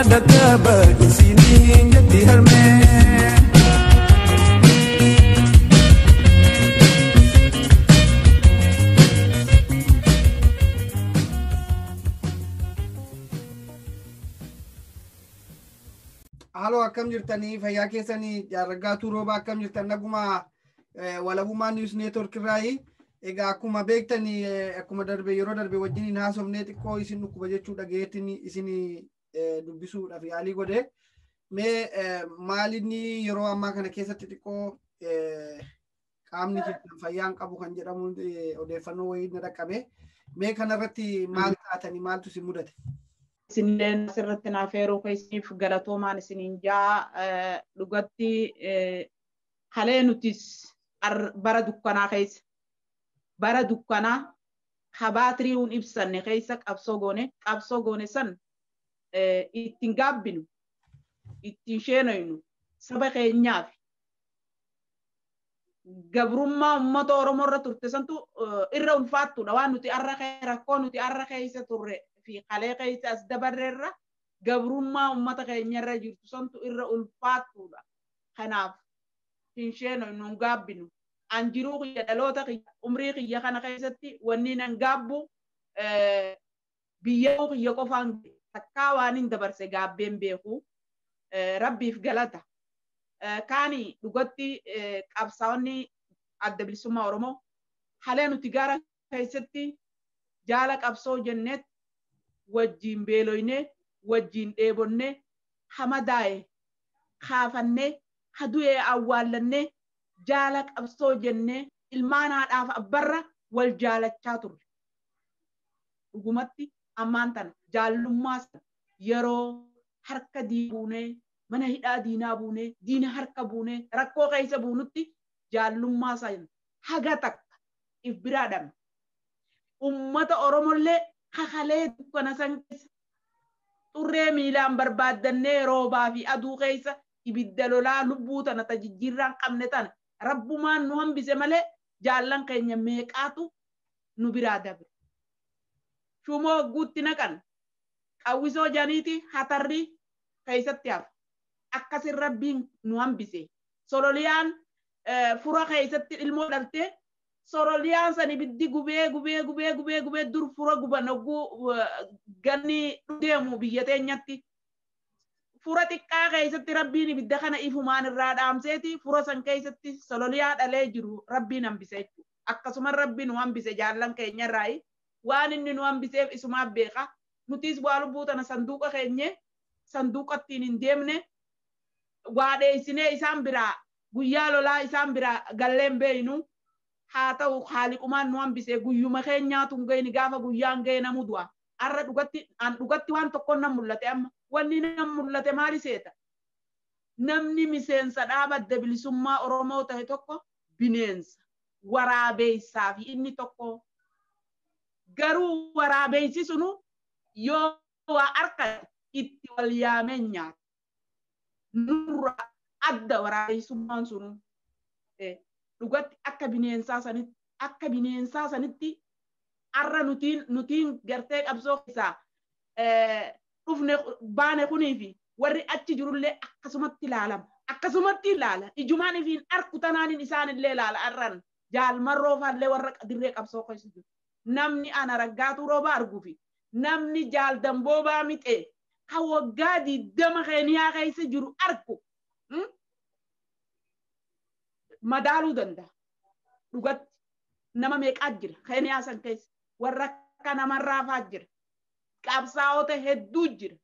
dadhaba isiniin jetti harmee. Halo, akkam jirtanii? Fayyaa keessanii? Jaarragaatuu rooba akkam jirtan? Naguma walabummaa News Network irraayi. Egaa akkuma beektanii akkuma darbe yeroo darbe wajjin haasofnee xiqqoo isin dhukkuba jechuu dhageettiin isin dubbisuudhaaf yaalii godhe. Mee maalinni yeroo ammaa kana keessatti xiqqoo qaamni keessan fayyaan qabu kan jedhamu odeeffannoo wayii na dhaqqabe. Mee kanarratti maal taatanii maaltu isin mudate? Isinleen asirratti naaf yeroo keessaniif galatoomaan isiniin jaa dhugatti halee nutis bara dukkanaa keessa bara dukkanaa habaatiriiwwan ibsanne keessa qabsoo goone san ittiin gaabbinu ittiin sheenoynu saba keenyaaf gabrummaa uummata Oromoo irra turte santu irra ulfaattuudha waan nuti rakkoo nuti arra keessa turre fi halee keessa as dabarreerra gabrummaa uummata keenya irra jirtu santu irra ulfaattuudha. Kanaaf hin gaabbinu. An jiruu kiyya dhaloota kiyya umrii kiyya kana keessatti wanni nan gaabbu biyya kiyya qofaan takkaa waan hin dabarse gaabbeen beeku rabbiif galata. Kaani dhugatti qabsaa'onni adda bilisummaa Oromoo halee nuti gara keessatti jaala qabsoo jenneet wajjin beeloyne wajjin dheebonne hamadaa'e kaafanne hadu'ee awwaallanne jaala qabsoo jenne ilmaan haadhaaf abbarra wal jaalachaa turre. Dhugumatti ammaan tana jaallummaa yeroo harka buunee mana hidhaa diinaa buunee diina harka buunee rakkoo keessa buunutti jaallummaa san haga takka if biraa dhabne. Ummata Oromollee hakalee dukkana san keessa xurree miilaan barbaaddannee roobaa fi aduu keessa ibidda lolaa lubbuu tana tajijjiirraan qabne tana rabbumaan nu hambise malee jaallan keenya meeqaatu nu biraa dabre. Shumoo guutti naqan qawwisoo janiiti hatarrii keessatti hafa. Akkasin rabbiin nu hambise. Sololiyaan fura keessatti ilmoo dhaltee soroliyaan san ibiddi gubee dur fura guban ogguu ganni deemu biyya teenyatti. Fura xiqqaa keessatti rabbiin ibidda kana ifumaan irraa dhaamseeti fura san keessatti sololiyaa dhalee jiru rabbiin hambise jechuudha. Akkasuma rabbiin nu hambise jaallan keenya irraayi waan inni nu hambiseef isumaaf beeka. Nutis waa lubbuu tana sanduuqa keenye sanduuqattiin hin deemne waa dheessinee isaan biraa guyyaa lolaa isaan biraa galleen beeynu haa ta'u haaliqumaan nu hambise guyyuma keenyaatu hin gayni gaafa guyyaan gaye namu du'a. Arra dhugatti waan tokkoon nan mul'ate amma. Wanni nan mul'ate maali seeta? Namni miseensa dhaaba adda bilisummaa Oromoo ta'e tokko bineensa waraabeessaa fi inni tokko garuu waraabeysi sunu yoo waa harka itti wal yaameen nyaata. Nurra adda waraabessummaan sunu dhugatti akka bineensaa sanitti arra nutiin gartee qabsoo keessaa dhufne baane kuniifi warri achi jirullee akkasumatti ilaala ijumaan ifiin arku tanaanin isaanillee ilaala arran jaalmarroo faallee warra dirree qabsoo keessa jiru. Namni ana raggaatuu rooba arguufi namni jaal damboobaa mixee ka waggaa 20 keeniyaa keessa jiru arku madaaluu danda'a. Dhugatti nama meeqaa jira keeniyaa san keessa warra akka namarraa faa jira. Qabsaa'ota hedduu jira.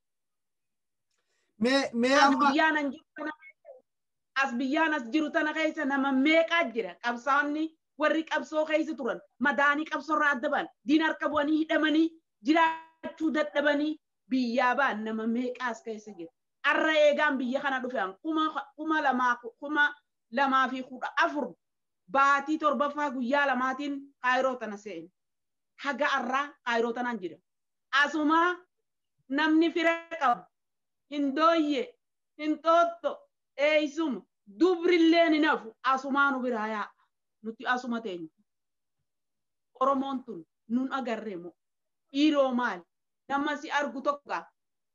As biyyaan as jiru tana keessa nama meeqaa jira. Qabsaa'onni warri qabsoo keessa turan madaanii qabsoorraa adda ba'an diina harka bu'anii hidhamanii jiraachuu dadhabanii biyyaa ba'an nama meeqaas keessa jira. Arra eegaan biyya kana dhufan kuma lamaa fi 14 baatii torbaffaa guyyaa lamaatiin kaayiroo tana se'en. Haga arraa kaayiroo tanaan jira. Asuma namni fira qabu hin dooyye hin xootto eeysuma dubrilleen hin hafu asumaanu biraa yaa'a. Nuti asuma teenya. Oromoon tun nun agarreemo dhiiroo maali nama si argu tokko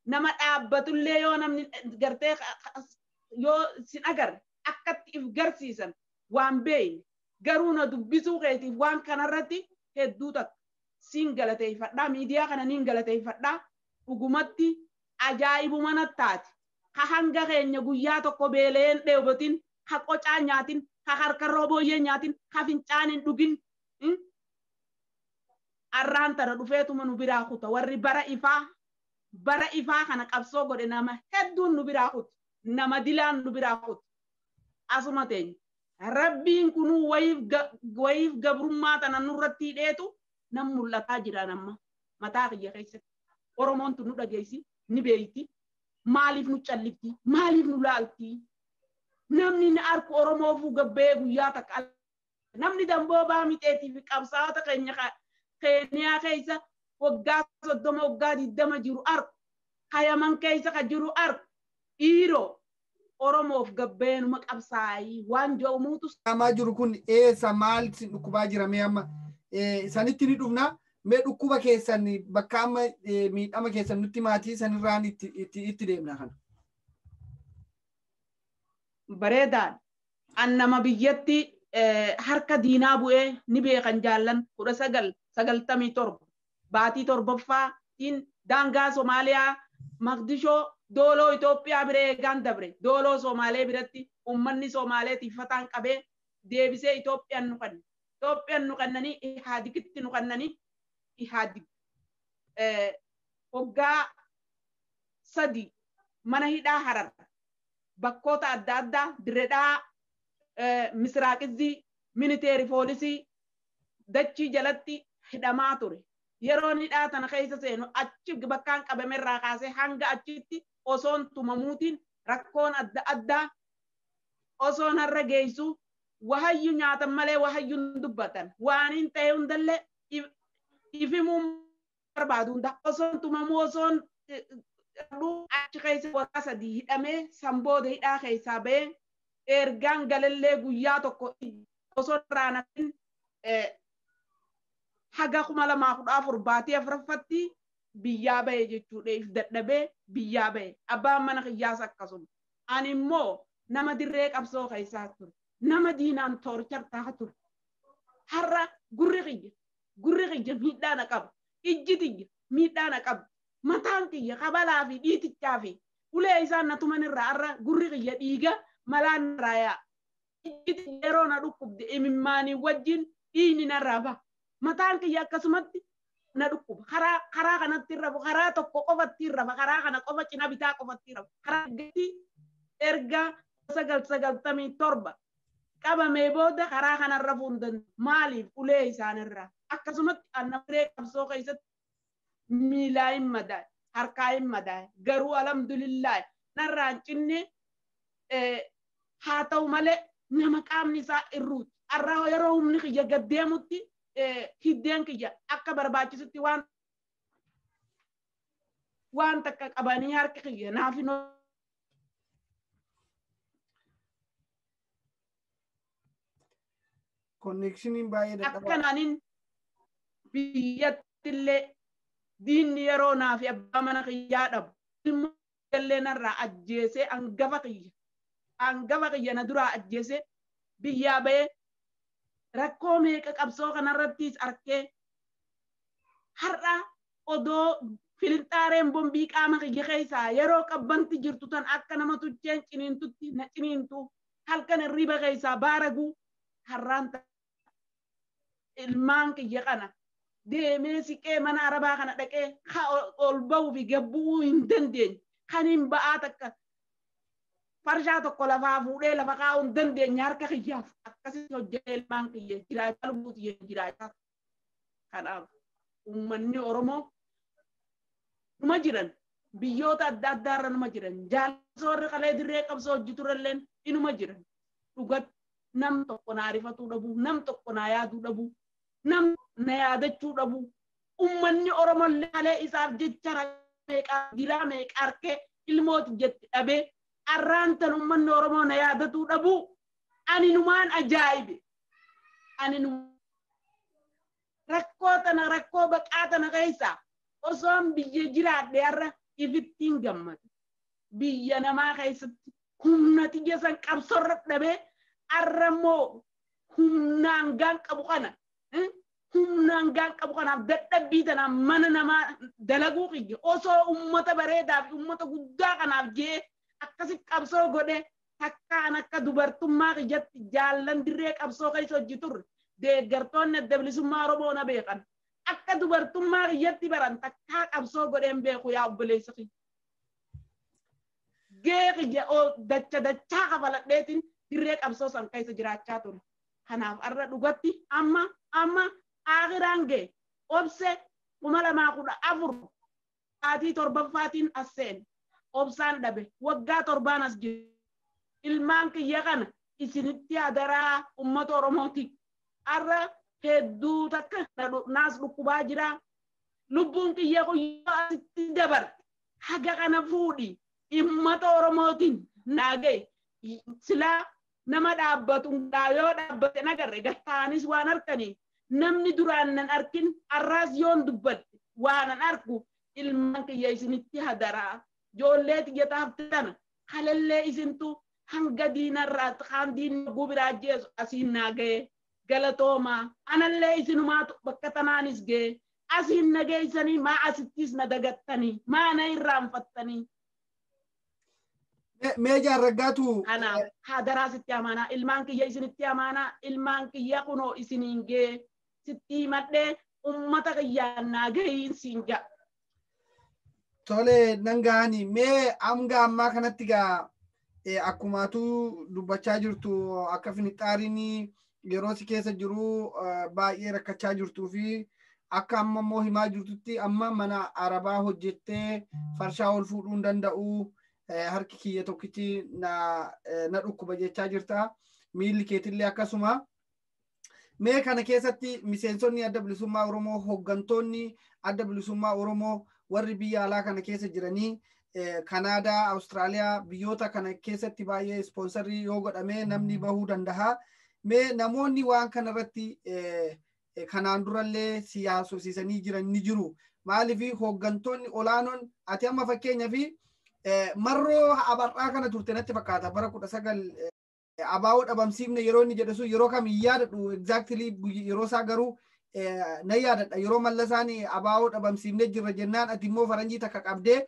nama dhaabbatullee yoo namni gartee yoo sin agar akkatti if garsiisan waan beeyne garuu na dubbisuu keetiif waan kanarratti hedduu takka siin galateeffadhaa miidiyaa kana niin galateeffadhaa dhugumatti ajaa'ibuma nattaati ka hanga keenya guyyaa tokko beeleen dheebotin ka qocaa nyaatin ka harkarroo booyyee nyaatin ka fincaanin dhugin arraan tana dhufeetuma nu biraa kuta warri bara ifaa kana qabsoo godhe nama hedduun nu biraa kuta nama dilaan nu biraa kuta asuma teenya rabbiin kunuu wayiif gabrummaa tana nurratti hidheetu nam mul'ataa jira namma mataa kiyya keessatti oromoon tu nu dhageessi ni beeyti maaliif nu callifti maaliif nu laalti namni ni arku oromoofu gabbee guyyaa takka namni damboobaa mixeetiif qabsaa'ota keenya keessa waggaa 30 waggaa 20 jiru arku hayaman keessa ka jiru arku dhiiroo oromoof gabbeenuma qabsaa'ii waan jo'umuutu amaa jiru kun eessa maal sin dhukkubaa jira mee amma sanitti ni dhufna mee dhukkuba keessan bakka amma miidhama keessan nutti maatii sanirraan itti deemna kana. Bareedaan an nama biyyatti harka diinaa bu'ee ni beekan jaallan 1997 baatii torbaffaatiin daangaa Somaaliyaa Maqdishoo dooloo Itoophiyaa biree eegaan dabre dooloo Somaalee biratti ummanni Somaaleetiif fataan qabee deebisee Itoophiyaan nu kannanii Ihaadigatti nu kannanii Ihaadig hoggaa 3 mana hidhaa Harar bakkoota adda addaa Diredhaa Misraaqizii militeeri poolisii dachii jalatti hidhamaa ture yeroon hidhaa tana keessa seenu achi bakkaan qabamerraa kaasee hanga achitti osoon tumamuutiin rakkoon adda addaa osoon har'a geessu wahayyu nyaatan malee wahayyuun dubbatan waan hin ta'e hundallee ifimuu barbaadu hunda osoon tumamuu osoon achi keessa waggaa 3 hidhamee sanbooda hidhaa keessaa ba'ee ergaan galallee guyyaa tokko osoon raanatin haga 2014 baatii afuraffatti biyyaa ba'e jechuudha if dadhabee biyyaa ba'e abbaan mana kiyyaas akkasuma ani immoo nama dirree qabsoo keessaa ture nama diinaan toorchar ta'a ture har'a gurri kiyya miidhaana qaba ijji tiyya miidhaana qaba mataan kiyya kabalaa fi dhiitichaa fi ulee isaan na tumanirraa har'a gurri kiyya dhiiga malaan raayaa ijji tiyya yeroo na dhukkubde imimmaanii wajjin dhiini narraa ba'a mataan kiyya akkasumatti na dhukkuba karaa kanatti rafu karaa tokko qofatti rafa karaa kana qofa cina bitaa qofatti rafa karaa gadi erga 997 qabamee booda karaa kana rafu hundan maaliif ulee isaanirraa akkasumatti annabiree qabsoo keessatti miilaa hin madaa'e harkaa hin madaa'e garuu alhamdulillah narraan cinne haa ta'u malee nama qaamni isaa irruuti har'a yeroo humni kiyya gaddeemutti hiddeen kiyya akka barbaachisutti waan takka qabanii harka kiyya naafino connectionin baay'ee dadhabaa akkanaanin biyyattillee diinni yeroo naafi abbaa mana kiyyaa dhabu ilmoo illee narraa ajjeesee hangafa kiyya na duraa ajjeesee biyyaa ba'ee rakkoo meeqa qabsoo kanarrattis arkee har'a odoo filinxaareen bombii qaama kiyya keessaa yeroo qabbanti jirtu tan akka nama tucheen ciniintutti na ciniintu halkan hirriba keessaa baaraguu har'aan ilmaan kiyya kana deemee siqee mana arabaa kana dhaqee ol ba'uu fi gabbuu hin dandeenye kan hin ba'aa takka farshaa tokko lafaa fuudhee lafa kaa'uu hin dandeenye harka kiyyaaf akkasitti hojjetee ilmaan kiyya jiraachaa lubuuti jiraachaa kanaaf uummanni Oromoo numa jiran biyyoota adda addaarra numa jiran jaalsoorri qalee dirree qabsoo hojjeturalleen inuma jiran dhugatti nam tokko naa rifatuu dhabu nam tokko naa yaaduu dhabu nam na yaadachuu dhabu uummanni Oromoo qalee isaaf jecha meeqaa dilaa meeqaa arkee ilmooti jetti dhabee arraantan uummanni Oromoo na yaadatuu dhabu ani numaan ajaa'ibe ani rakkoo baqaa tana keessa osoon biyya jiraadhe har'a ifittiin gammada. Biyya namaa keessatti humna xiyyeessan qabsorra dhabee arramoo humnaan gaan qabu kana humnaan gaan qabu kanaaf dadhabbii tanaan mana namaa dalaguu qiyya osoo ummata bareedaa fi ummata guddaa kanaaf jee akkasitti qabsoo godhe takkaan akka dubartummaa qiyyatti jaallan dirree qabsoo keessa hojii turre deeggartoonni adda bilisummaa Oromoo na beekan akka dubartummaa qiyyatti baran takkaa qabsoo godheen beeku yaa obboleessa qiyya. Gee qiyya dachaa kafaladheetiin dirree qabsoo san keessa jiraachaa ture. Kanaaf arra dhugatti amma akhiraan gee obse 2014 aatii torbaffaatiin asseen obsaan dhabe waggaa 7 as jiru. Ilmaan kiyya kana isinitti hadaraa ummata Oromooti. Arra hedduu takka naas dhukkubaa jira. Lubbuun kiyya guyyaa asitti dabarte haga kana fuudhi ummata Oromootiin naagee silaa nama dhaabbatu yoo dhaabbate nagarre gattaanis waan harkanii namni duraan nan arkin arraas yoon dubbadde waan an arku ilmaan kiyya isinitti hadaraa joollee kiyya taaftana halallee isintu hanga diinarraa kaan diinni gubiraa jeesu asiin naagee galatoomaa anallee isinumaatu bakka tanaanis gee asiin nageessanii maa asittis na dagattanii maa na irraanfattanii. Meeja raggaatu Ana hadaraa sitti amaanaa ilmaan kiyya isinitti amaanaa ilmaan kiyya kunoo isiniin gee sitti madhee ummata kiyyaan naagayin siin ja. Tole nangaani mee ammaa kanatti gaa akkumaatu dubbachaa jirtu akka finixaariin yeroo si keessa jiru baay'ee rakkachaa jirtuu fi akka amma immoo himaa jirtutti amma mana arabaa hojjettee farshaa ol fuudhuu hin danda'u. Harki kiyya tokkichi na dhukkuba jechaa jirta miilli keetillee akkasuma mee kana keessatti miseensonni adda bilisummaa Oromoo hooggantoonni adda bilisummaa Oromoo warri biyya alaa kana keessa jiranii Kanaadaa Awustiraaliyaa biyyoota kana keessatti baay'ee ispoonsarii yoo godhame namni bahuu danda'a mee namoonni waan kana irratti kanaan durallee siyaasofsiisanii jiran ni jiru maaliif hooggantoonni olaanoon ati amma fakkeenyaa fi marroo abarraa kana turte natti fakkaata bara 19 abaa'oo dhabamsiifne yeroo inni jedhu yeroo kam yaadadhu exactly yeroo isaa garuu na yaadadha yeroo mallasaan abaa'oo dhabamsiifne jirra jennaan ati immoo faranjii takka qabdee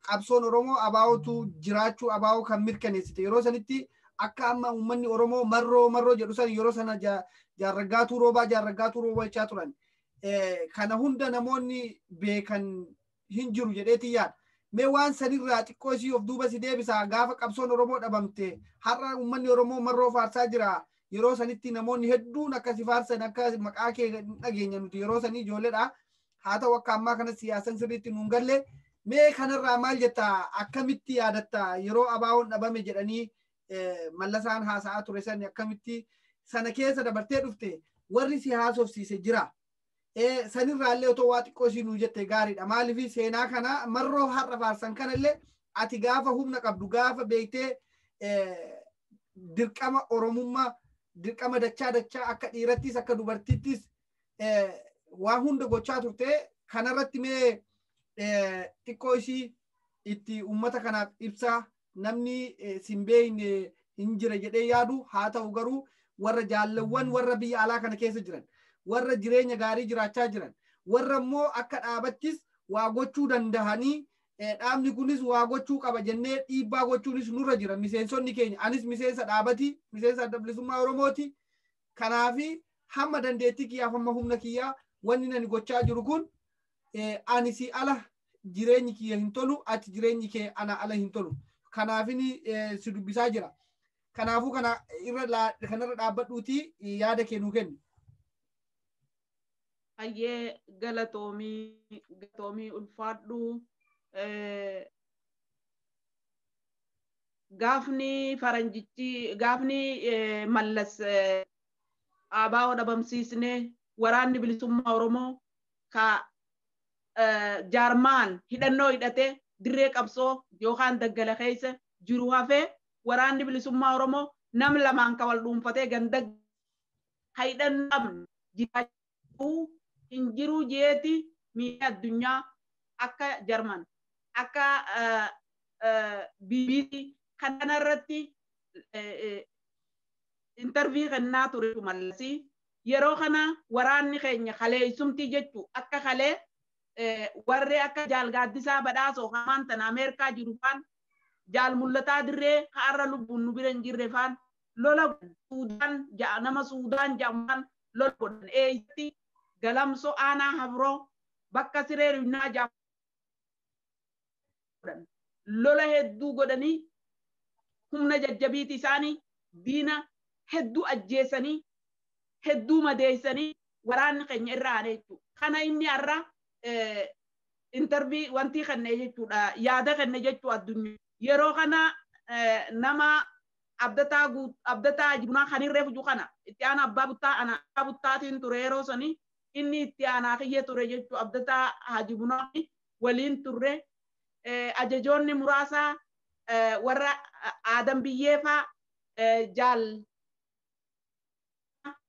qabsoon Oromoo abaa'ootu jiraachuu abaa'oo kan mirkaneessite yeroo sanitti akka amma uummanni Oromoo marroo jedhu san yeroo sana jaarraggaatuu roobaa jechaa turan kana hunda namoonni beekan hin jiru jedheeti yaada. Mee waan sanirraa xiqqoo isii of duuba si deebisa gaafa qabsoon Oromoo dhabamte har'a uummanni Oromoo marroo faarsaa jira yeroo sanitti namoonni hedduun akkasi faarsan akka maqaa kee dhageenya nuti yeroo sanii ijoolleedha haa ta'u akka ammaa kana siyaasan sirriitti nuun galle mee kanarraa maal jetta akkamitti yaadatta yeroo abaawoon dhabame jedhanii mallasaan haasa'aa ture sani akkamitti sana keessa dabartee dhufte warri si haasofsiise jira. Sanirraallee otoo waa xiqqoo ishii nuu jette gaariidha maaliif seenaa kana marroo har'a faarsan kanallee ati gaafa humna qabdu gaafa beektee dirqama Oromummaa dirqama dachaa akka dhiirattis akka dubartittis waa hunda gochaa turte kanarratti mee xiqqoo ishii itti uummata kanaaf ibsaa namni simbeeyne hin jira jedhee yaadu haa ta'u garuu warra jaallawwan warra biyya alaa kana keessa jiran warra jireenya gaarii jiraachaa jiran warra immoo akka dhaabattis waa gochuu dandahanii dhaabni kunis waa gochuu qaba jennee dhiibbaa gochuunis nurra jira miseensonni keenya anis miseensa dhaabati miseensa adda bilisummaa Oromooti kanaafi hamma dandeettii kiyyaaf hamma humna kiyyaa wanni nani gochaa jiru kun ani si ala jireenyi kiyya hin tolu ati jireenyi kee ana ala hin tolu kanaafini si dubbisaa jira kanaafuu kanarra dhaabbadhuuti yaada kee nuu kenni. Ayyee galatoomii ulfaadhu gaafni mallas abaa'oo dhabamsiisne waraanni bilisummaa Oromoo ka jaarmaan hidhannoo hidhate dirree qabsoo yookaan daggala keessa jiru hafee waraanni bilisummaa Oromoo nam lamaan ka wal dhuunfatee ganda hidhannoo jiraachuu hin jiru jeeti miidiyaa addunyaa akka Jarman akka BBC kanarratti interview kennaa ture Mallasi yeroo kana waraanni keenya kalee isumtii jechu akka kalee warri akka jaal gaaddisaa badhaasoo hamaan tan Ameerikaa jiru faan jaal mul'ataa dirree har'a lubbuun nu bira hin jirre faan lola Suudaan nama Suudaan jaamaan lola godhan eeyitti galamsoo aanaa habroo bakka siree rinnaa jaamaan lola hedduu godhanii humna jajjabiiti isaanii diina hedduu ajjeesanii hedduu madeessanii waraanni keenya irraa aanee jechuudha. Kana inni har'a interview wanti kenne jechuudha yaada kenne jechuudha addunyaa. Yeroo kana nama abdataa jibunaa kan irree fujuu kana itti aanaa abbaa buttaatiin ture yeroo sanii inni itti aanaa kiyyee ture jechuudha abdataa hajibunaa waliin turre ajajoonni muraasaa warra Adam Biyyeefaa jaal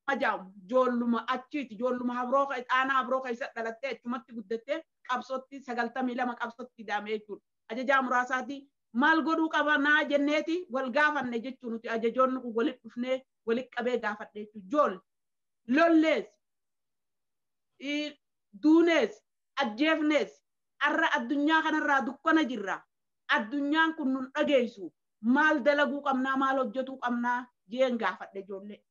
majaamu joolluma achiiti joolluma habroo aanaa habroo keessa dhalattee achumatti guddattee qabsootti 92 qabsootti daamee jechuudha. Ajajaa muraasaati maal godhuu qabanaa jenneeti wal gaafanne jechuun nuti ajajoonni kun walitti dhufnee walitti qabee gaafadhe jechuudha. Jool lollees duunees ajjeefnees arra addunyaa kanarraa dukkana jirra. Addunyaan kun nun dhageessu maal dalaguu qabnaa maal hojjetuu qabnaa jeen gaafadhe ijoollee.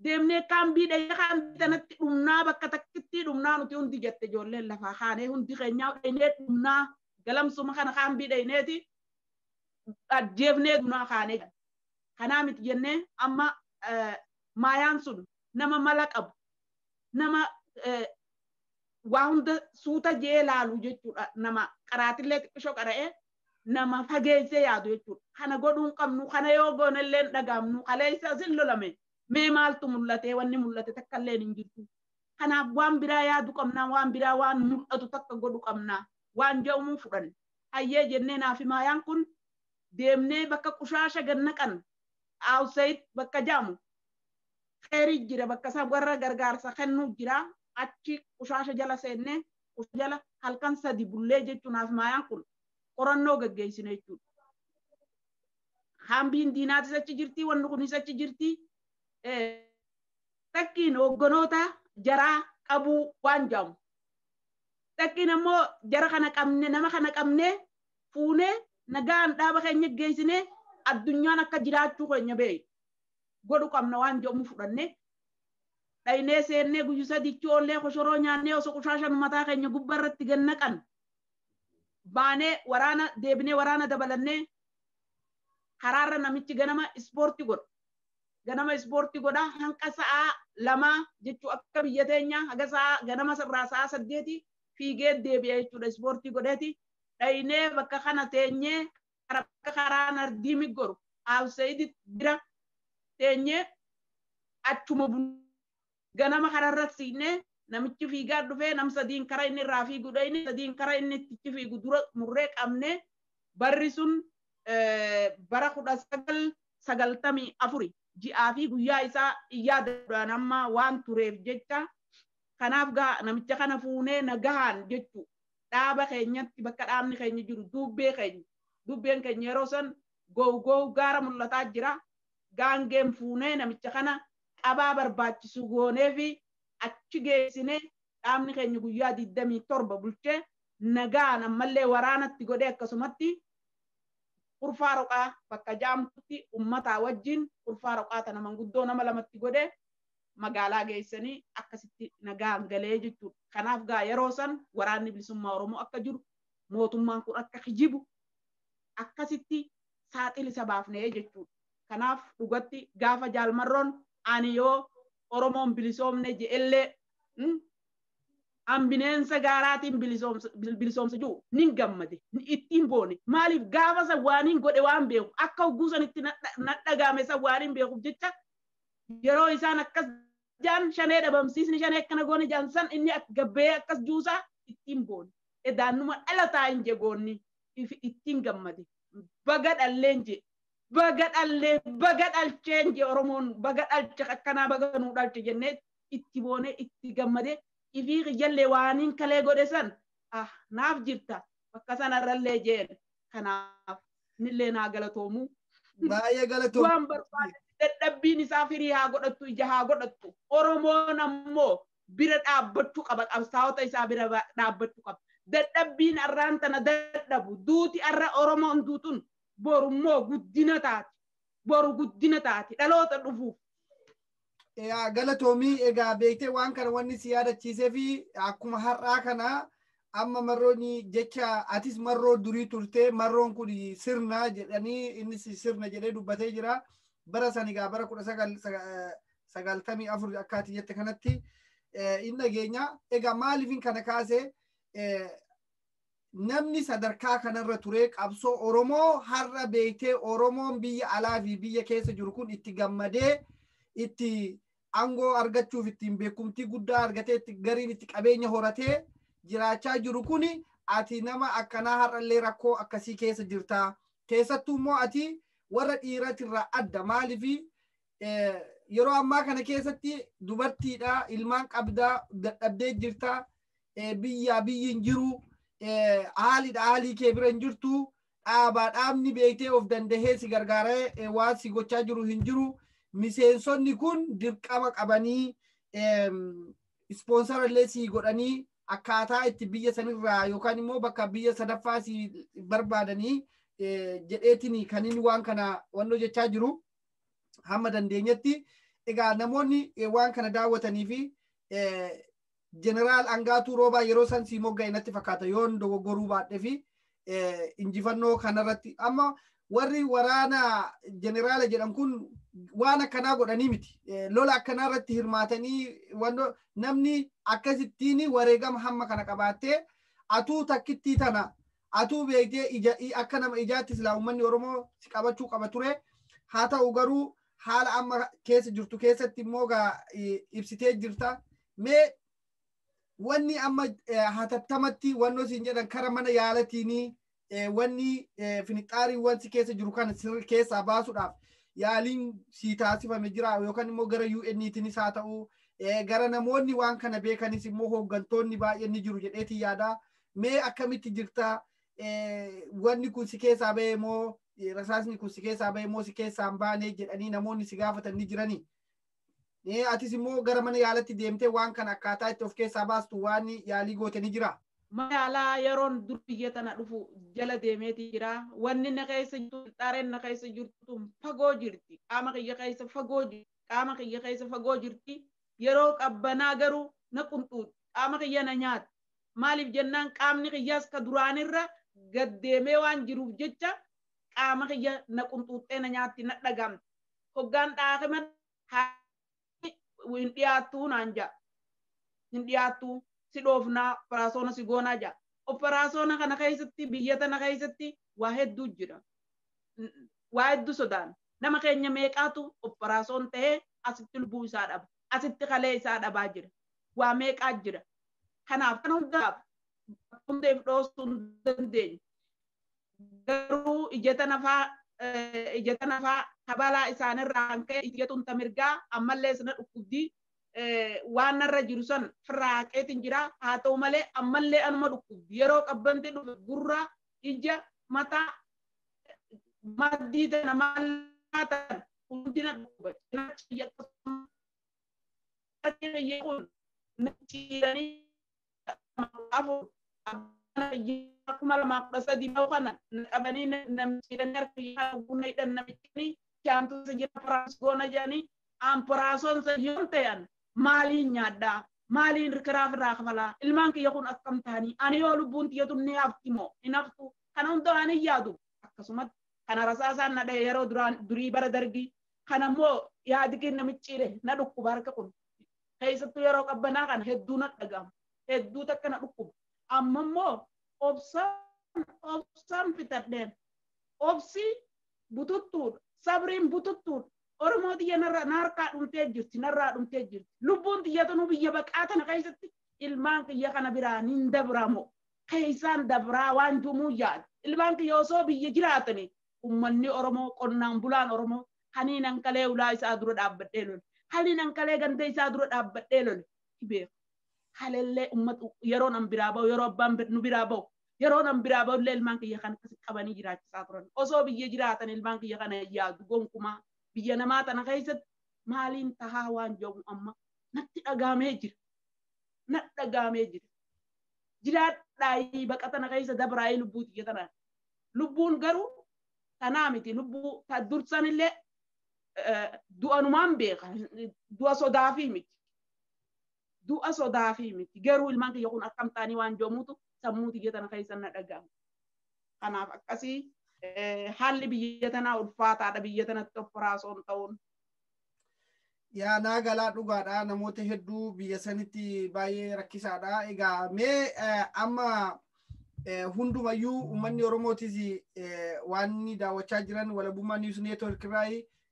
Deemnee kaambii kanatti dhumnaa bakka takkitti dhumnaa nuti hundi jette ijoolleen lafaa kaanee hundi keenyaa dhaynee dhumnaa galamsuma kana kaambii dhayneeti ajjeefnee dhumnaa kaanee. Kanaa miti jennee amma maayaan sun nama mala qabu nama waa hunda suuta jee laalu jechuudha nama qaraatillee xiqqishoo qara'ee nama fageessee yaadu jechuudha. Kana godhuun qabnu kana yoo goonelleen dhagaamnu kaleessa sin lolame. Mee maaltu mul'ate wanni mul'ate takka illee hin jirtu. Kanaaf waan biraa yaadu qabnaa waan biraa waan mul'atu takka godhu qabnaa waan jedhamu fudhanne. Hayyee jennee naafi maayaan kun deemnee bakka qushaasha gannaqan Awsayid bakka jaamu xeerii jira bakka isaa warra gargaarsa kennuu jira achi qushaasha jala seennee qushaasha jala halkan sadi bullee jechuun naafi maayaan kun qorannoo gaggeessine jechuudha. Hambiin diinaatis achi jirti wanni kunis achi jirti. Takkiin hogganoota jaraa qabuu waan jaamu. Takkiin ammoo jara kana qabne nama kana qabne fuunee nagaan dhaaba keenya geessine addunyaan akka jiraachuu keenya beeyi. Godhu qabna waan jedhamu fudhanne. Dhaynee seennee guyyu sadiichi oollee koshoroo nyaannee osoo qushaashan mataa keenya gubbarratti gannaqan. Baanee waraana deebinee waraana dabalannee karaarra namichi ganama ispoortii godha. Ganama ispoortii godha hanqa sa'a 2 jechuu akka biyya teenya haga sa'a ganama irraa sa'a 8 fiigee deebi'ee jechuudha ispoortii godheeti. Dhaynee bakka kana teenyee bakka karaa nardii miggoru Awsayid bira teenyee achuma ganama kararra siinee namichi fiigaa dhufee nam sadiin kara inni irraa fiigu dhayne sadiin kara inni itti fiigu dura murree qabne barri sun bara 1994 ji'aa fi guyyaa isaa iyyaadhaan amma waan tureef jecha kanaaf gaa namicha kana fuunee nagahaan jechu dhaaba keenyatti bakka dhaabni keenya jiru dubbeen keenya yeroo san gow gaara mul'ataa jira gaangeen fuunee namicha kana qabaa barbaachisu goonee fi achi geessine dhaabni keenya guyyaa 27 bulchee nagaan ammallee waraanatti godhee akkasumatti Urfaa roqaa bakka jaamtutti ummataa wajjin urfaa roqaa tana manguddoo nama lamatti godhee magaalaa geessanii akkasitti nagaan galee jechuudha. Kanaaf gaa yeroo san waraanni bilisummaa Oromoo akka jiru mootummaan kun akka kijibu akkasitti saaxilisa baafnee jechuudha. Kanaaf dhugatti gaafa jaalmarroon ani yoo Oromoon bilisoomne je'ellee ambineensa gaaraatiin bilisoomsa jiru nin gammade ittiin boone maaliif gaafa san waaniin godhe waan beeku akka hogguusan itti nadhagaame san waaniin beekuuf jecha yeroo isaan akkas jaan shanee dhabamsiisni shanee akkana goone jaan san inni gabbee akkas juusaa ittiin boone edaannuma dhalataa hin jegoonni ittiin gammade baga dhalleen je baga dhalcheen je Oromoon baga dhalche akkanaa baga nuu dhalche jennee itti boone itti gammade ifii jallee waaniin kalee godhe san naaf jirta bakka sanarrallee jeen kanaaf nillee naa galatoomu baay'ee galatoomu. waan barbaade dadhabbiin isaa firii haa godhattu ija haa godhattu oromoon ammoo bira dhaabbachuu qaba qabsaa'ota isaa bira dhaabbachuu qaba dadhabbiin arraan tana dadhabu duuti arra oromoon duutun boru immoo guddina taati dhaloota dhufuuf. Galatoomii egaa beektee waan kana wanni si yaadachiisee fi akkuma har'aa kana amma marrooni jecha atis marroo durii turte marroon kun sirna jedhanii innis sirna jedhee dubbatee jira bara sanigaa bara 1994 akkaati jette kanatti inni dhageenya egaa maaliifin kana kaase namni sadarkaa kanarra ture qabsoo Oromoo har'a beektee Oromoon biyya alaa fi biyya keessa jiru kun itti gammadee itti angoo argachuuf ittiin beekumtii guddaa argatee itti gariin itti qabeenya horatee jiraachaa jiru kuni ati nama akkanaa har'allee rakkoo akkasii keessa jirta keessattuu immoo ati warra dhiiratirraa adda maaliifi yeroo ammaa kana keessatti dubartiidha ilmaan qabdaa dadhabdee jirta biyyin jiru haalii kee bira hin jirtu dhaabni beektee of dandahee si gargaaree waan si gochaa jiru hin jiru miseensonni kun dirqama qabanii ispoonsarallee si godhanii akkaataa itti biyya sanirraa yookaan immoo bakka biyya sadaffaa si barbaadanii jedheetini kan inni waan kana wannoo jechaa jiru hamma dandeenyetti egaa namoonni waan kana daawwatanii fi jeneraal Angaatuu Roobaa yeroo san si mogga'e natti fakkaata yoon dogoggoruu baadhee fi injifannoo kanarratti amma warri waraana jeneraala jedhan kun waan akkanaa godhanii miti lola akkanaarratti hirmaatanii wannoo namni akkasittiin wareegama hamma kana qabaattee atuu takkittii tana atuu beektee akka nama ijaatti silaa uummanni Oromoo si qabachuu qaba ture haa ta'u garuu haala amma keessa jirtu keessatti immoo ibsitee jirta mee wanni amma hatattamatti wannoo siin jedhan kara mana yaalatiin wanni finixaarii wanti keessa jiru kana keessaa baasuudhaaf yaaliin si taasifame jira yookaan immoo gara UN'tiinis haa ta'u gara namoonni waan kana beekanis immoo hooggantoonni baay'een ni jiru jedheetii yaada mee akkamitti jirta wanni kun si keessaa ba'e moo rasaasni kun si keessaa ba'e moo si keessaa hin baane jedhanii namoonni si gaafatan ni jiranii atis immoo gara mana yaalatti deemtee waan kana akkaataa itti of keessaa baastu waan yaalii goote ni jira. Mana yaalaa yeroon dur biyya tana dhufu jala deemeeti jira wanni na keessa jirtu xaareen na keessa jirtu fagoo jirti qaama kiyya keessa fagoo jirti yeroo qabbanaa garuu na qunxuuti qaama kiyya na nyaata maaliif jennaan qaamni kiyyaas ka duraanirra gad deemee waan jiruuf jecha qaama kiyya na qunxuuxxee na nyaatti na dhagamti hoggaan dhaaqima hin dhiyaattuu naan ja'a hin dhiyaattuu si dhoofnaa operaasyoona si goonaa ja'a operaasyoona kana keessatti biyya tana keessatti waa hedduu jira waa hedduu sodaan nama keenya meeqaatu operaasyoon ta'ee asitti lubbuu isaa dhaba asitti kalee isaa dhabaa jira waa meeqaa jira kanaaf kan hundaaf hundeef dhoostuu hin dandeenye garuu ijata nafaa kabalaa isaanirraa kan ka'e ijatuun tamirgaa ammallee sana dhukkubdii waan narra jiru san firraaqeetiin jira haa ta'u malee ammallee anuma dhukkubdi yeroo qabbanti dhufe gurra ija mataa maddii tana mallaatan hundina dhukkuba kuma lama kudha sadii bahu kana qabanii namchiidhan harka bunna hidhan namichini shaantu sa jira faraas goona jedhanii amparaasonsa yoon ta'an maaliin nyaadhaa maaliin kiraaf irraa kafalaa ilmaan kiyya kun akkam ta'anii ani yoo lubbuun tiyyatu ni hafti moo hin haftu kana hunda waan hin yaadu akkasumatti kana rasaasaan na dhahe yeroo durii bara dargii kana immoo yaadikin namichiidhe na dhukkuba harka kun keessattuu yeroo qabbanaa kana hedduu na dhaga'ama hedduu takka na dhukkuba amma immoo obsaan fitadheen obsi bututtuudha sabriin bututtuudha Oromoo tiyya narraa dhumtee jirti lubbuun tiyyatu nu biyya baqaa tana keessatti ilmaan kiyya kana biraan hin dabramoo keessaan dabraa waan jumuu yaada ilmaan kiyya osoo biyya jiraatanii ummanni Oromoo qonnaan bulaan Oromoo haniin ankalee ulaa isaa dura dhaabbadhee lole haniin ankalee ganda isaa dura dhaabbadhee lole beeku halellee ummatu yeroon an biraa bahu yeroo abbaan nu biraa bahu yeroo nan biraa boolle ilmaan kiyya kan akkasi qabanii jiraachisaa turan osoo biyya jiraatan ilmaan kiyya kana yaadu gonkumaa biyya namaa tana keessatti maaliin tahaa waan jedhu amma natti dhagaamee jira jiraadhaayii baqa tana keessa dabraayii lubbuu tiyya tana lubbuun garuu tanaa miti lubbuu ta dursanillee du'anumaan beeka du'a sodaafii miti garuu ilmaan kiyya kun akkam ta'anii waan joomuutu sammuu tiyya tana keessa na dhagaama kanaaf akkasii haalli biyya tanaa ulfaataadha biyya tanatti of raasoon ta'uun yaa naa galaa dhugaadha namoota hedduu biyya sanitti baay'ee rakkisaadha egaa mee amma hundumayyuu uummanni Oromootis waan daawwachaa jiran walabummaa News Network irraa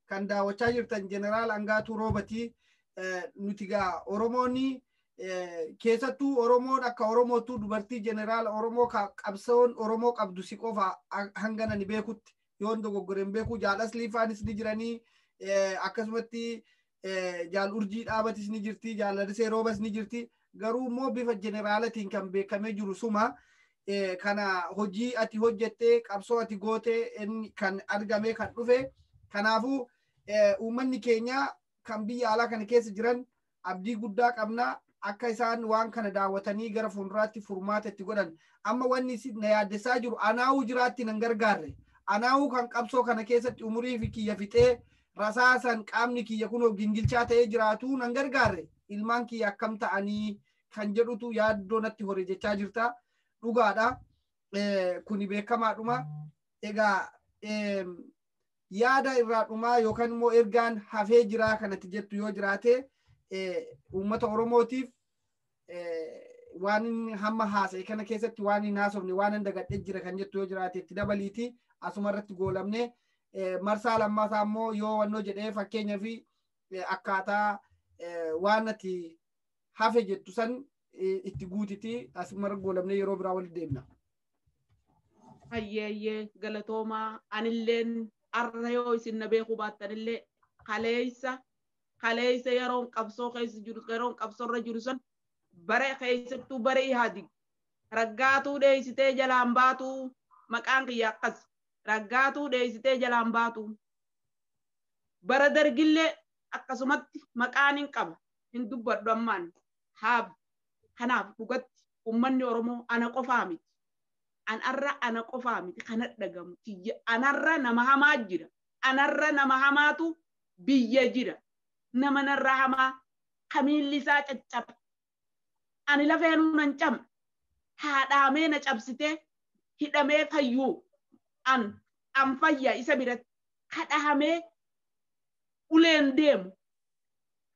kan daawwachaa jirtan Jeneraal Angaatuu Roobatii nuti gaa Oromoonni keessattuu Oromoon akka Oromootu dubartii Jeneraal Oromoo qabsoon Oromoo qabdu si qofa hangana ni beekutti yoon dogoggoreen beeku jaalas liifaanis ni jiranii akkasumatti jaal urjii dhaabatis ni jirti jaalladisee roobas ni jirti garuu immoo bifa jeneraalatiin kan beekamee jiru suma kana hojii ati hojjettee qabsoo ati gootee kan argame kan dhufe kanaafuu uummanni keenya kan biyya alaa kana keessa jiran abdii guddaa qabna akka isaan waan kana daawwatanii gara fuulduraatti furmaata itti godhan amma wanni na yaaddessaa jiru anaa'uu jiraatti nan gargaarre anaa'uu kan qabsoo kana keessatti umurii fi kiyya fixee rasaasan qaamni kiyya kunoo gingilchaa ta'ee jiraatu nan gargaarre ilmaan kiyya akkam ta'anii kan jedhutu yaaddoo natti hore jechaa jirta dhugaadha kuni beekamaadhuma egaa yaada irraa dhumaa yookaan immoo ergaan hafee jiraa kanatti jettu yoo jiraate uummata Oromootiif waan hamma haasa'e kana keessatti waan hin haasofne waan dagadhee jira kan jettu yoo jiraate itti dabaliiti asuma irratti goolamne marsaa lammataa immoo yoo wannoo jedhee fakkeenyaa fi akkaataa waan ati hafe jettu san itti guutiti asuma irra goolamne yeroo biraa walitti deemna. Ayyeeyyee galatoomaa anilleen arra yoo isin na beekuu baattanillee kaleessa yeroon qabsoo keessa jiru yeroon qabsoorra jiru san bare keessattuu bare ihaadig raggaatuu dheessitee jalaan baatu maqaan kiyya akkas raggaatuu dheessitee jalaan baatu bara dargillee akkasumatti maqaan hin qaba hin dubbadhu ammaan haab kanaaf dhugatti ummanni Oromoo ana qofaa miti ana qofaa miti kana dhagamu anarra nama hamaa jira anarra nama hamaatu biyya jira nama narra hamaa kamiilli isaa caccaba ani lafeenuu nan cam haadhaamee na cabsitee hidhamee fayyuu an fayya isa biratti kadhahamee uleen deemu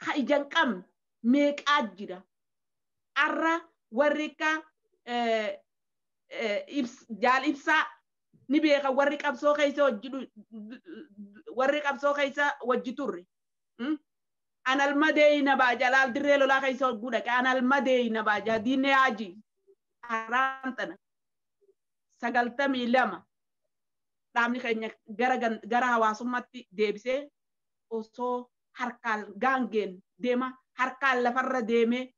ka ijan qabne meeqaa jira arra warri ka jaal ibsaa ni beeka warri qabsoo keessa wajji turre analmadee na baaja laal dirree lolaa keessa hogguu dhaqe analmadee na baaja diinee haaji haraantana 92 dhaabni keenya gara hawaasummaatti deebisee osoo harkaan gaangeen deema harkaan lafarra deemee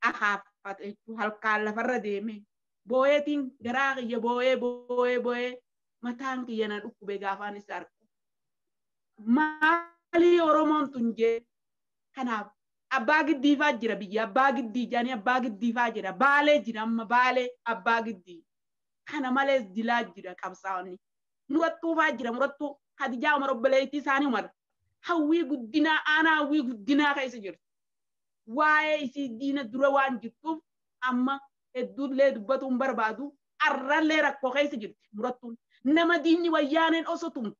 akaafate harkaan lafarra deemee booyeetiin garaa kiyya booyee mataan kiyya na dhukkube gaafaan isa argu maalii Oromoon tun jee kanaaf abbaa giddiifaa jira biyya abbaa giddii jaanii abbaa giddiifaa jira baalee jira amma baalee abbaa giddii kana malees dilaa jira qabsaa'onni murattuufaa jira murattuu Hadijaa Umar obboleettii isaanii Umar hawwii guddinaa aanaa hawwii guddinaa keessa jirtu waa'ee isii diina dura waan jirtuuf amma hedduullee dubbatuun barbaadu arrallee rakkoo keessa jirti murattuun nama diinni wayyaaneen osoo tumtu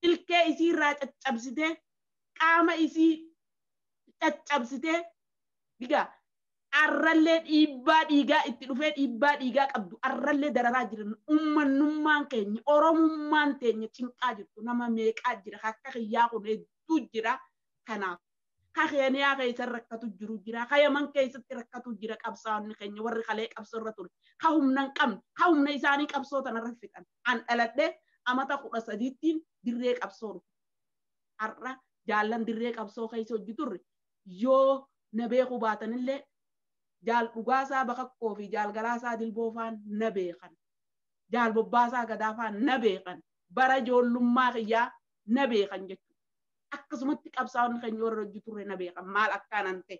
ilkee isii irraa caccabsitee qaama isii caccabsitee digaa arrallee dhiibbaa dhiigaa itti dhufee dhiibbaa dhiigaa qabdu arrallee dararaa jiran ummannummaan keenya oromummaan teenya cinqaa jirtu nama meeqaa jira akka kiyyaa kun hedduu jira kanaaf ka Keeniyaa keessa rakkatu jiru jira ka Yaman keessatti rakkatu jira qabsaa'onni keenya warri kalee qabsoo irra ture ka humna hin qabne ka humna isaanii qabsoo tanarra fixan an dhaladhee amata 13tiin dirree qabsoo har'a jaallan dirree qabsoo keessa hojii turre yoo na beekuu baatanillee jaal dhugaasaa bakakkoo fi jaal galaasaa dilboofaan na beekan. Jaal bobbaasaa gadaafaan na beekan. Bara ijoollummaa kiyyaa na beekan jechuudha. Akkasumatti qabsaa'onni keenya warra hojii turre na beekan maal akkaanan ta'e.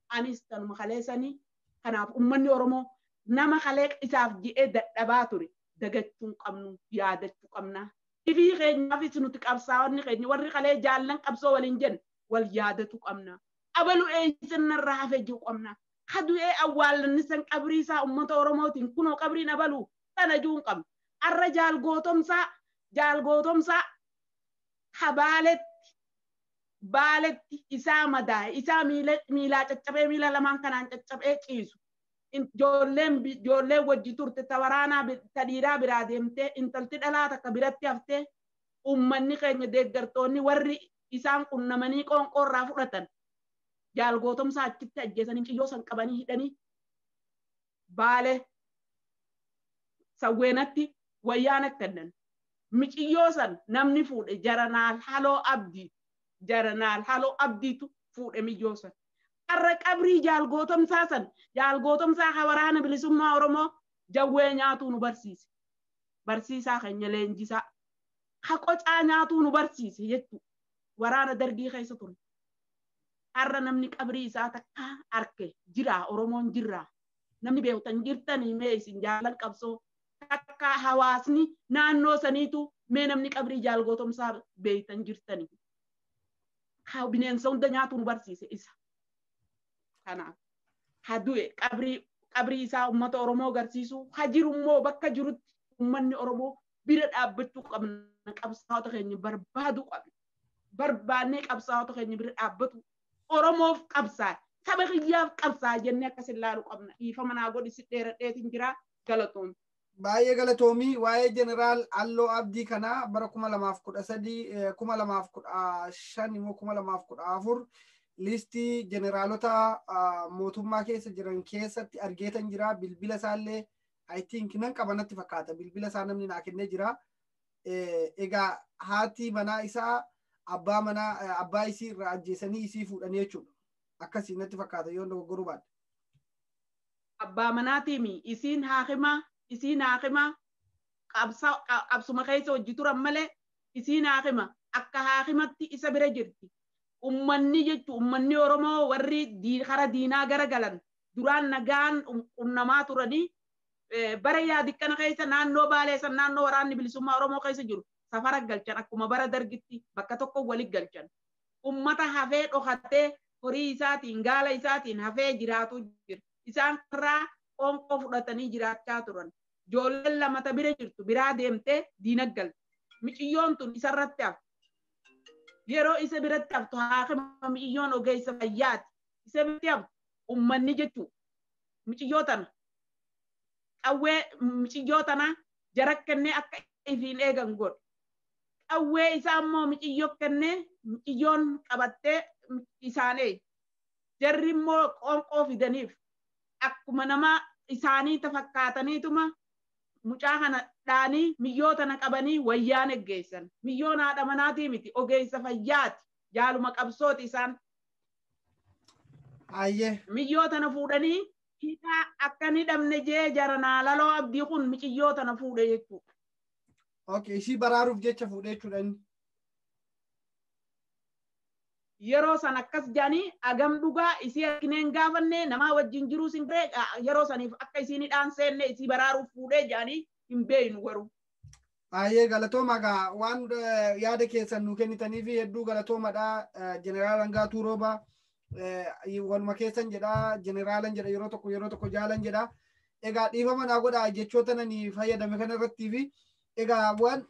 Anis kanuma kaleessanii kanaaf uummanni Oromoo nama kalee isaaf ji'ee dadhabaa ture dagachuu qabnu yaadachuu qabna. Ifii keenyaafis nuti qabsaa'onni keenya warri kalee jaallan qabsoo waliin jenna wal yaadatu qabna. Abalu eeysannarraa hafe jiru qabna. Hadu'ee awwaalanni san qabrii isaa uummata Oromootiin kunoo qabriin abalu sana juun qabna. Arra jaal gootomsaa baaletti isaa madaa'e isaa miilaa caccabee miila lamaan kanaan caccabee ciisu. Ijoolleen wajji turte ta waraanaa ta dhiiraa biraa deemtee intalti dhalaa takka biratti haftee uummanni keenya deeggartoonni warri isaan qunnamanii qoonqoorraa fudhatan jaal gootomsaa achitti ajjeesanii qiyyoo san qabanii hidhanii Baale sawweenatti wayyaana kennan miqiyyoo san namni fuudhe jaranaal haloo abdiitu fuudhe miyyoo san. Arra qabrii jaal gootomsaa waraana bilisummaa Oromoo jawwee nyaatuu nu barsiise. Barsiisaa keenya leenjisaa. Qocaa nyaatuu nu barsiise jechuudha. Waraana dargii keessa ture. Arra namni qabrii isaa takka arke jira Oromoon jirra. Namni beektan jirtanii mee isin jaalan qabsoo takka hawaasni naannoo saniitu mee namni qabrii jaal gootomsaa beektan jirtanii. Haa bineensa hunda nyaatuu nu barsiise isa. Kanaaf hadu'e qabrii isaa uummata Oromoo agarsiisu hajiru immoo bakka jirutti uummanni Oromoo bira dhaabbachuu qabna qabsaa'ota keenya barbaadu qabna. Barbaannee qabsaa'ota keenya bira dhaabbatu Oromoof qabsaa saba kiyyaaf qabsaa jennee akkas ilaaluu qabna. Dhiifama naa godhi si dheeradheetiin jira galatoom. Baay'ee galatoomii waa'ee jeneraal Alloo Abdii kana bara 2013 2015 immoo 2014 listii jeneraalota mootummaa keessa jiran keessatti argeetan jira. Bilbila isaallee I think nan qabanatti fakkaata. Bilbila isaa namni naa kennee jira. Egaa haati manaa isaa abbaa isii irraa ajjeesanii isii fuudhanii jechuudha. Akkasii natti fakkaata yoo dogoggoruu baadhe. Abbaa manaatiimi isiin haakima qabsuma keessa hojii turan malee isiin haakima akka haakimatti isa bira jirti. Ummanni Oromoo warri kara diinaa garagalan duraan nagaan qunnamaa turanii bara yaadikkana keessa naannoo Baaleessan naannoo waraanni bilisummaa Oromoo keessa jiru safara galchan akkuma bara dargitti bakka tokko walitti galchan. Ummata hafee dhokatee horii isaatiin gaala isaatiin hafee jiraatu jira. Isaan irraa qoonqoo fudhatanii jiraachaa turan. Ijoolleen lamata bira jirtu biraa deemtee diinaggalte. Miciyyoon tun isarratti hafe. Yeroo isa biratti haftu haakima miciyyoon ogeessa fayyaati. Isa biratti haftu ummanni jechuudha. Miciyyoo tana jara kennee akka ifiin eegan godhu. Qawwee isaa immoo miciyyoo kennee miciyyoon qabattee isaanii jarri immoo qoonqoo fidaniif akkuma nama isaanii tafakkaataniituma mucaa kana dhaanii miyyoo tana qabanii wayyaan eggeessan. Miyyoon haadha manaatii miti ogeessa fayyaati jaaluma qabsooti isaan. Miyyoo tana fuudhanii hidhaa akka ni dhabne jee jaranaa laloo abdii kun miciyyoo tana fuudhe jechuudha. Okay, ishii baraaruuf jecha fuudhe jechuudha inni. Yeroo san akkas jaanii agam dhugaa isii argineen gaafanne namaa wajjin jiruu sin beeka yeroo saniif akka isiin hidhaan seenne isii baraaruuf fuudhee jaanii hin beeynu garuu. Baay'ee galatooma gaa waan yaada keessan nu kennitaniif hedduu galatoomadha. Jeneraal Angaatuu Roobaa waluma keessan jedha jeneraalan jedha yeroo tokko jaalan jedha. Egaa dhiifama naa godha jechoota nani fayyadame kana irratti fi egaa waan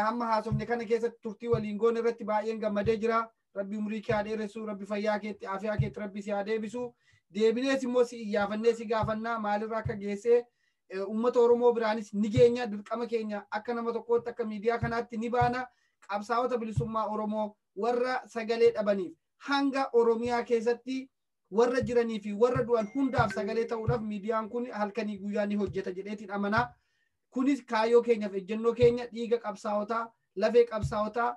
hamma haasofne kana keessatti turtii waliin goone irratti baay'een gammadee jira. Rabbi umurii kee haa dheeressu, Rabbi fayyaa keetti, afiyaa keetti Rabbi si haa deebisu. Deebinees immoo si iyyaafannee si gaafannaa maalirraa akka geessee uummata Oromoo biraanis ni geenya dirqama keenya akka nama tokkootti akka miidiyaa kanaatti ni baana. Qabsaa'ota bilisummaa Oromoo warra sagalee dhabaniif hanga Oromiyaa keessatti warra jiranii fi warra du'an hundaaf sagalee ta'uudhaaf miidiyaan kun halkanii guyyaa ni hojjeta jedheetiin amanaa. Kunis kaayyoo keenyaaf ejjennoo keenya dhiiga qabsaa'otaa, lafee qabsaa'otaa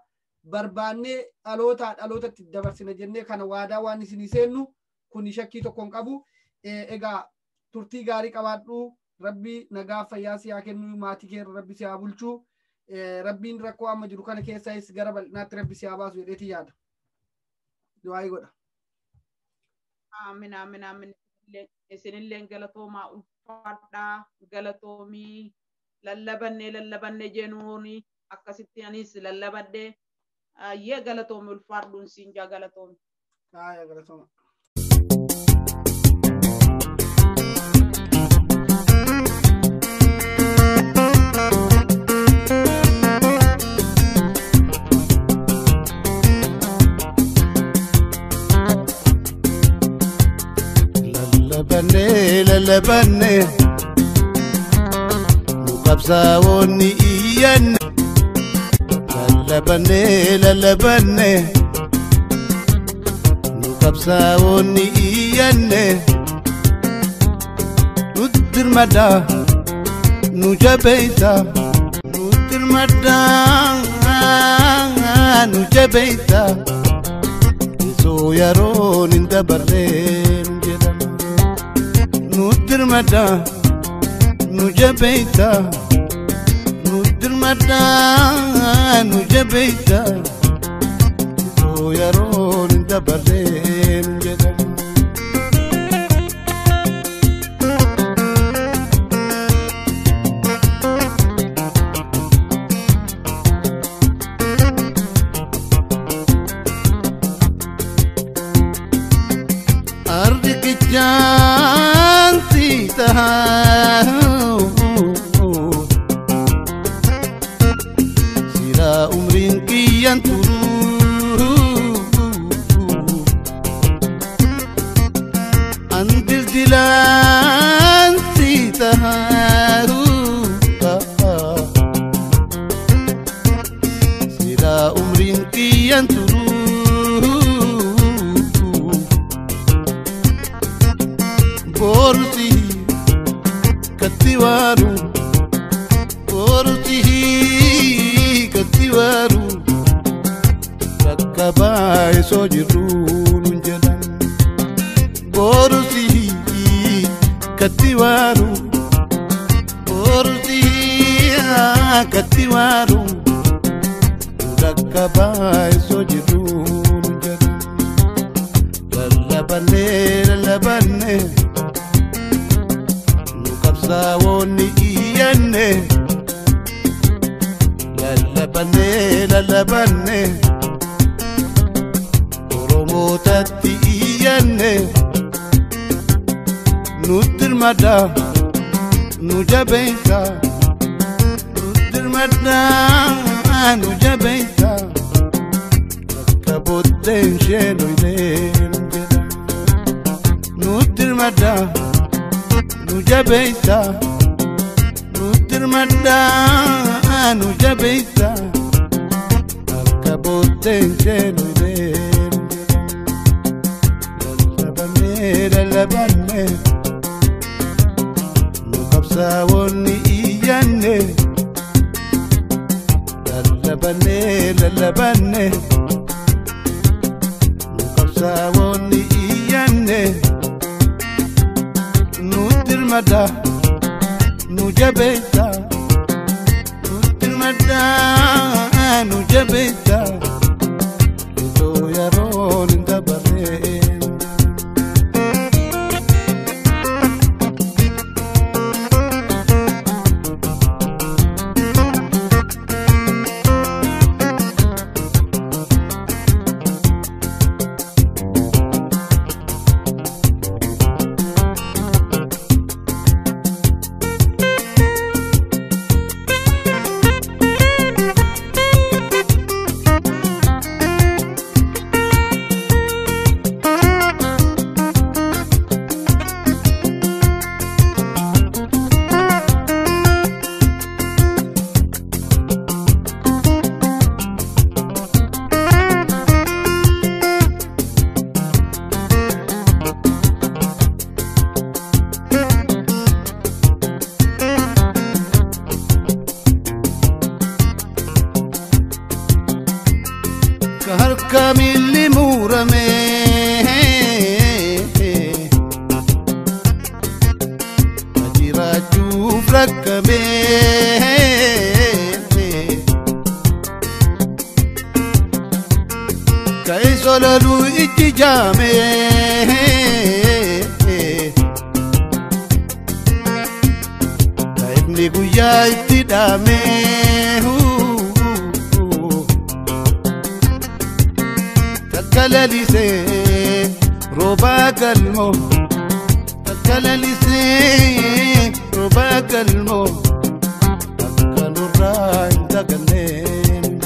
barbaannee dhalootatti dabarsina jennee kana waadaa waan isinii seennu kun shakkii tokko hin qabu. egaa turtii gaarii qabaadhu. Rabbi nagaa fayyaa si haa kennu, maatii kee Rabbi si haa bulchu. Rabbiin rakkoo amma jiru kana keessas gara bal'inaatti Rabbi si haa baasu jedheeti yaada. Du'aa godha. Aamin aamin aamin. Isinillee galatoomaa ulfaadhaa galatoomii lallabannee jennuuni akkasitti anis lallabadde yee galatoomii ulfaadhuun siin jaa galatoomii. Yaa galatooma. Lalabanne Mukabsaawonni iyyanne Lalabanne Mukabsaawonni iyyanne Nuttirmadda nu jabeeysa Nuttirmadda nu jabeeysa Isoo yeroon hin dabarreen jedhama Nuttirmadda nu jabeeysa Nuttirmadda nu jabeeysa Isoo yeroon hin dabarreen jedhama Ardikichaanti Sira umrin kiyyan turu Andildilanti Sira umrin kiyyan turu Boruti katiwaru Boruti katiwaru Rakkabai sojiru nunjalan Boruti katiwaru Boruti katiwaru Rakkabai sojiru nunjalan Lalabanne Mukabsaawonni iyyanne Lalabanne Oromootatti iyyanne Nuttirmadda nu jabeeysa Nuttirmadda nu jabeeysa Akka booddeen sheenoyleen jedha Nuttirmadda nu jabeeysa Nuttirmadda nu jabeeysa Akka booddeen sheenoyleen Lalabanne Mukabsaawonni iyyanne Lalabanne Mukabsaawonni iyyanne Nuttirmadda nu jabeeysa Nuttirmadda nu jabeeysa Isoo yeroon hin dabarreen kamilli murame sololu ijjame Taifni guyyaa itti dhaame Takkalalise roba galmo Takkalalise roba galmo Akkanurra indaganneen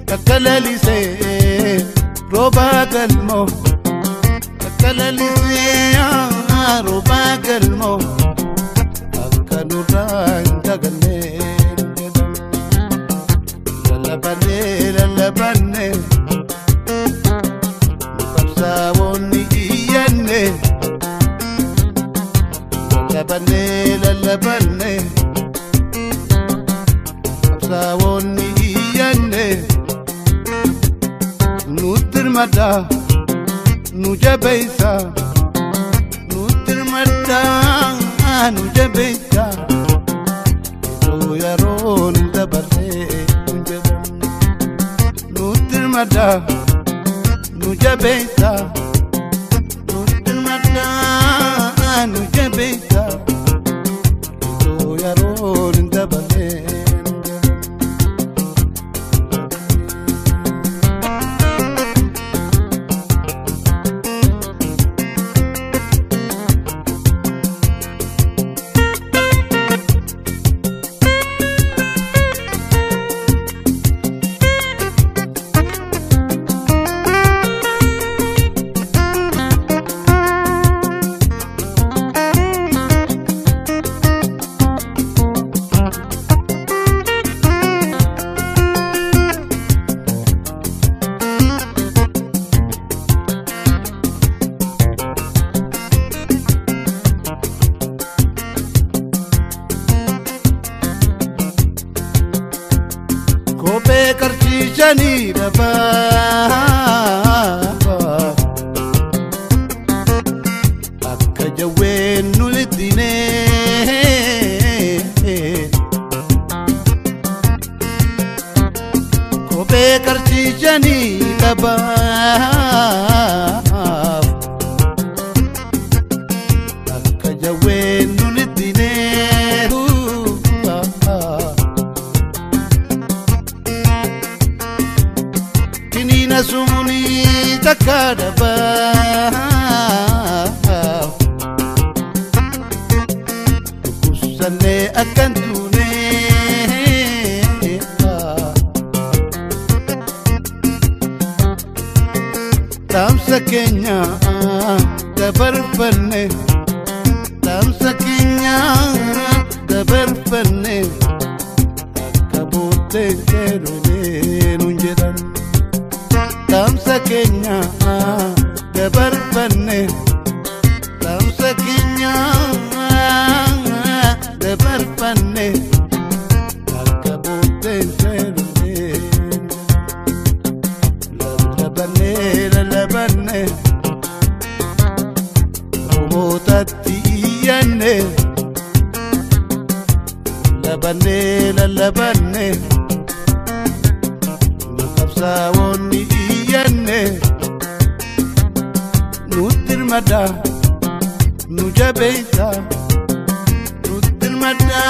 Takkalalise roba galmo Takkalalise roba galmo Akkanurra indaganneen Lallabane lallabane Mukabsaawonni iyyanne Lallabane lallabane Mukabsaawonni iyyanne Nutirmada nujabeisa Nutirmada nujabeisa Yaroon dabaree Nutirmada nujabeisa Nutirmada nujabeisa Yaroon dabaree Kophee qarshishanii dhabaa akka jawween nulittinee Kophee qarshishanii dhabaa akka jawween nulittinee Sumuni takadaba Kusane akantune Tamsa Kenya dabarfanne Tamsa Kenya dabarfanne Akabote kerune nunjedan Tamsa Kenya dabarfanne Tamsa Kenya dabarfanne Akabote kerune Lallabane lallabane Robotatti iyyanne Lallabane lallabane Mukabsaawonni iyyanne Nutirmada nujabeisa Nutirmada